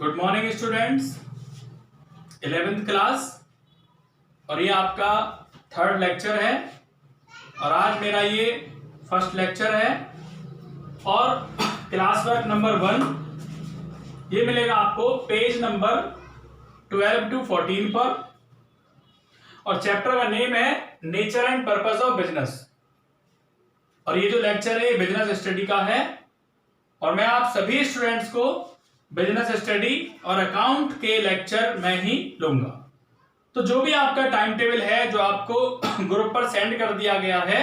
Good morning students, 11th class. और ये आपका थर्ड लेक्चर है और आज मेरा ये फर्स्ट लेक्चर है। और क्लास वर्क नंबर 1 ये मिलेगा आपको पेज नंबर 12 to 14 पर। और चैप्टर का नेम है nature and purpose of business. और ये जो लेक्चर है ये बिजनेस स्टडी का है और मैं आप सभी स्टूडेंट्स को बिजनेस स्टडी और अकाउंट के लेक्चर में ही लूंगा। तो जो भी आपका टाइम टेबल है जो आपको ग्रुप पर सेंड कर दिया गया है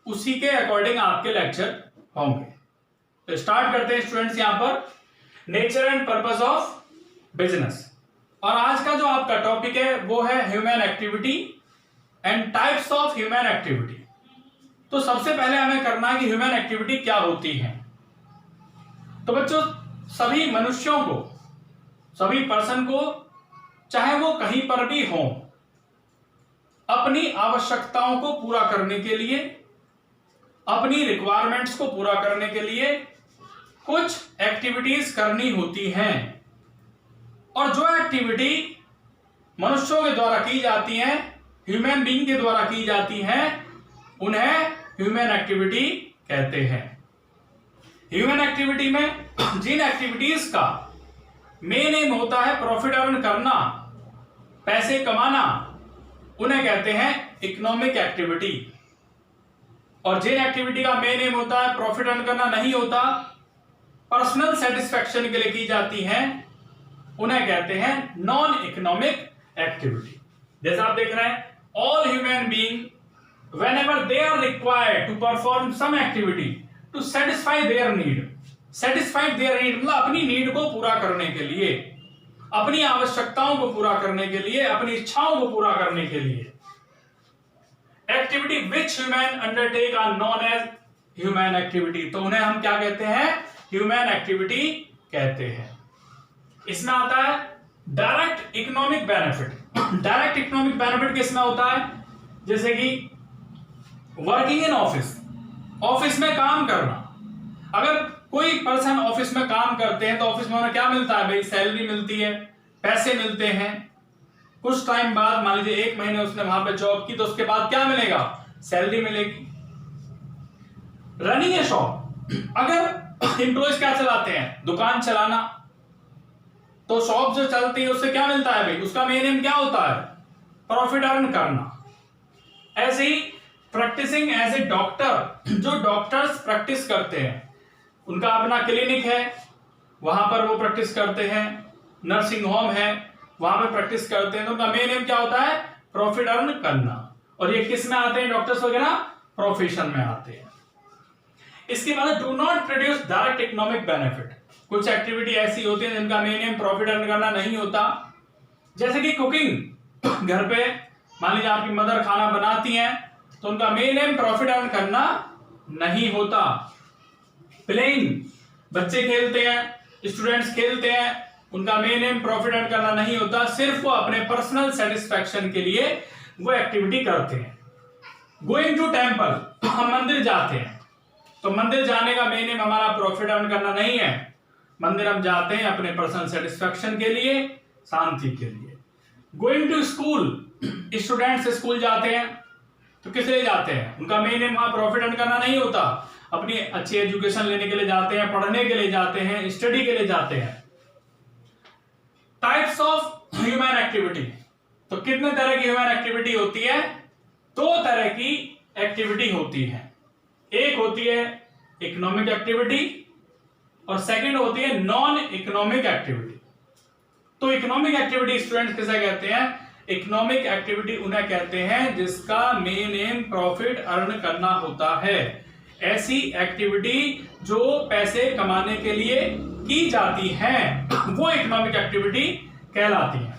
उसी के अकॉर्डिंग आपके लेक्चर होंगे। तो स्टार्ट करते हैं स्टूडेंट्स यहां पर nature and purpose of business. और आज का जो आपका टॉपिक है वो है human activity and types of human activity. तो सबसे पहले हमें करना है कि ह्यूमन एक्टिविटी क्या होती है। तो बच्चों, सभी मनुष्यों को, सभी पर्सन को, चाहे वो कहीं पर भी हो, अपनी आवश्यकताओं को पूरा करने के लिए, अपनी रिक्वायरमेंट्स को पूरा करने के लिए कुछ एक्टिविटीज करनी होती हैं। और जो एक्टिविटी मनुष्यों के द्वारा की जाती हैं, ह्यूमन बीइंग के द्वारा की जाती हैं, उन्हें ह्यूमन एक्टिविटी कहते हैं। ह्यूमन एक्टिविटी में जिन एक्टिविटीज का मेन एम होता है प्रॉफिट अर्न करना, पैसे कमाना, उन्हें कहते हैं इकोनॉमिक एक्टिविटी। और जिन एक्टिविटी का मेन एम होता है प्रॉफिट अर्न करना नहीं होता, पर्सनल सेटिस्फैक्शन के लिए की जाती हैं, उन्हें कहते हैं नॉन इकोनॉमिक एक्टिविटी। जैसा आप देख रहे हैं, all human being whenever they are required to perform some activity to satisfy their need, satisfy their need मतलब अपनी नीड को पूरा करने के लिए, अपनी आवश्यकताओं को पूरा करने के लिए, अपनी इच्छाओं को पूरा करने के लिए, activity which human undertake are known as human activity. तो उन्हें हम क्या कहते हैं? ह्यूमन एक्टिविटी कहते हैं। इसमें आता है direct economic benefit. Direct economic benefit किसमें होता है? जैसे कि वर्किंग इन ऑफिस, ऑफिस में काम करना। अगर कोई पर्सन ऑफिस में काम करते हैं तो ऑफिस में उन्हें क्या मिलता है? भाई सैलरी मिलती है, पैसे मिलते हैं। कुछ टाइम बाद, मान लीजिए 1 महीने उसने वहां पे जॉब की, तो उसके बाद क्या मिलेगा? सैलरी मिलेगी। रनिंग ए शॉप, अगर एम्प्लॉयज क्या चलाते हैं? दुकान चलाना, तो शॉप जो चलती है उससे क्या मिलता है? भाई उसका मेन एम क्या होता है? प्रॉफिट अर्न करना। ऐसे ही प्रैक्टिसिंग एज ए डॉक्टर, जो डॉक्टर्स प्रैक्टिस करते हैं, उनका अपना क्लिनिक है, वहां पर वो प्रैक्टिस करते हैं। नर्सिंग होम है, वहां पर प्रैक्टिस करते हैं, तो उनका मेन एम क्या होता है? प्रॉफिट अर्न करना। और ये किस में आते हैं? डॉक्टर्स वगैरह प्रोफेशन में आते हैं। इसके बाद do not produce direct economic benefit. कुछ एक्टिविटी ऐसी होती है जिनका मेन एम प्रॉफिट अर्न करना नहीं होता, जैसे कि कुकिंग। घर पे मान लीजिए आपकी मदर खाना बनाती हैं, तो उनका मेन एम प्रॉफिट अर्न करना नहीं होता। प्लेइंग, बच्चे खेलते हैं, स्टूडेंट्स खेलते हैं, उनका मेन एम प्रॉफिट अर्न करना नहीं होता, सिर्फ वो अपने पर्सनल सेटिस्फैक्शन के लिए वो एक्टिविटी करते हैं। गोइंग टू टेम्पल, हम मंदिर जाते हैं, तो मंदिर जाने का मेन एम हमारा प्रॉफिट अर्न करना नहीं है। मंदिर हम जाते हैं अपने पर्सनल सेटिस्फैक्शन के लिए, शांति के लिए। Going to school, students school जाते हैं, तो किस लिए जाते हैं? उनका मेन एम वहां प्रॉफिट अर्न करना नहीं होता, अपनी अच्छी एजुकेशन लेने के लिए जाते हैं, पढ़ने के लिए जाते हैं, स्टडी के लिए जाते हैं। टाइप्स ऑफ ह्यूमन एक्टिविटी, तो कितने तरह की ह्यूमन एक्टिविटी होती है? 2 तरह की एक्टिविटी होती है। एक होती है इकोनॉमिक एक्टिविटी और सेकंड होती है नॉन इकोनॉमिक एक्टिविटी। तो इकोनॉमिक एक्टिविटी स्टूडेंट्स किसे कहते हैं? इकोनॉमिक एक्टिविटी उन्हें कहते हैं जिसका मेन एम प्रॉफिट अर्न करना होता है। ऐसी एक्टिविटी जो पैसे कमाने के लिए की जाती है वो इकोनॉमिक एक्टिविटी कहलाती है।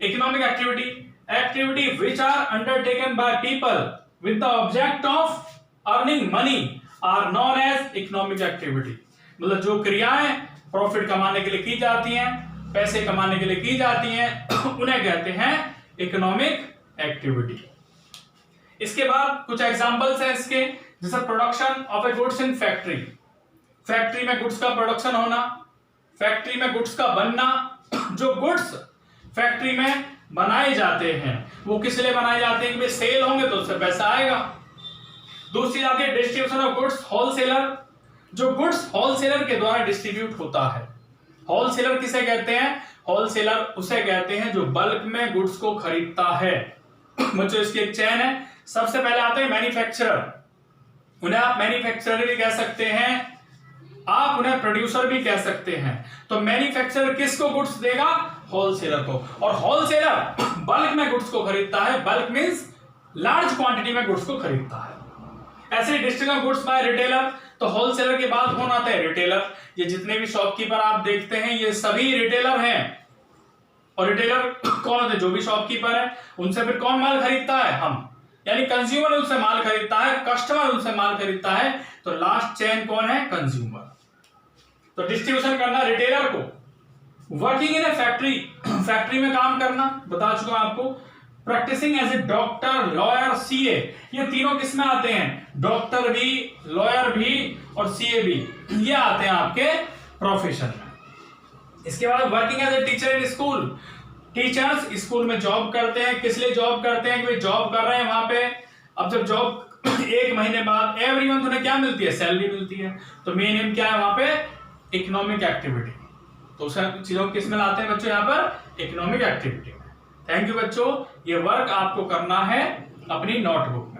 Economic activity which are undertaken by people with the object of earning money are known as economic activity. मतलब जो क्रियाएं प्रॉफिट कमाने के लिए की जाती हैं, पैसे कमाने के लिए की जाती हैं, उन्हें कहते हैं इकोनॉमिक एक्टिविटी। इसके बाद कुछ एग्जांपल्स हैं इसके, जैसे production of A goods in factory. Factory में गुड्स का प्रोडक्शन होना, फैक्ट्री में गुड्स का बनना, जो गुड्स फैक्ट्री में बनाए जाते हैं वो किस लिए बनाए जाते हैं कि सेल होंगे तो उससे पैसा आएगा। दूसरी आती है डिस्ट्रीब्यूशन ऑफ गुड्स, होलसेलर, जो गुड्स होलसेलर के द्वारा डिस्ट्रीब्यूट होता है। होलसेलर किसे कहते हैं? होलसेलर उसे कहते हैं जो बल्क में गुड्स को खरीदता है। बच्चों इसकी एक चेन है। सबसे पहले आते हैं मैन्युफैक्चरर, उन्हें आप मैन्युफैक्चरर भी कह सकते हैं, आप उन्हें प्रोड्यूसर भी कह सकते हैं। तो मैन्युफैक्चरर किसको गुड्स देगा? होलसेलर को। और होलसेलर बल्क में गुड्स को खरीदता है, बल्क मींस लार्ज क्वांटिटी में गुड्स को खरीदता है। ऐसे distribution of goods by retailer, तो होलसेलर के बाद कौन आता है? रिटेलर। ये जितने भी शॉपकीपर आप देखते हैं ये सभी रिटेलर हैं। और रिटेलर कौन होते हैं? जो भी शॉपकीपर है उनसे फिर कौन माल खरीदता है? हम, यानी कंज्यूमर उनसे माल खरीदता है, कस्टमर उनसे माल खरीदता है। तो लास्ट चेन कौन है? कंज्यूमर। तो डिस्ट्रीब्यूशन करना रिटेलर को, working in a factory, factory में काम करना बता चुका आपको, practising as a doctor, lawyer, CA, ये तीनों किस में आते हैं? डॉक्टर भी, लॉयर भी और सीए भी, ये आते हैं आपके प्रोफेशन में। इसके बाद working as a teacher in school, teachers school में जॉब करते हैं। किस लिए जॉब करते हैं? कि जॉब कर रहे हैं वहां पे। अब जब जॉब एक महीने बाद एवरी मंथ उन्हें क्या मिलती है? सैलरी मिलती है। तो मेन एम क्या है वहां पे? Economic activity. तो उस चीजों किस में लाते हैं बच्चों? यहाँ पर इकोनॉमिक एक्टिविटी में। थैंक यू बच्चों, ये वर्क आपको करना है अपनी नोटबुक।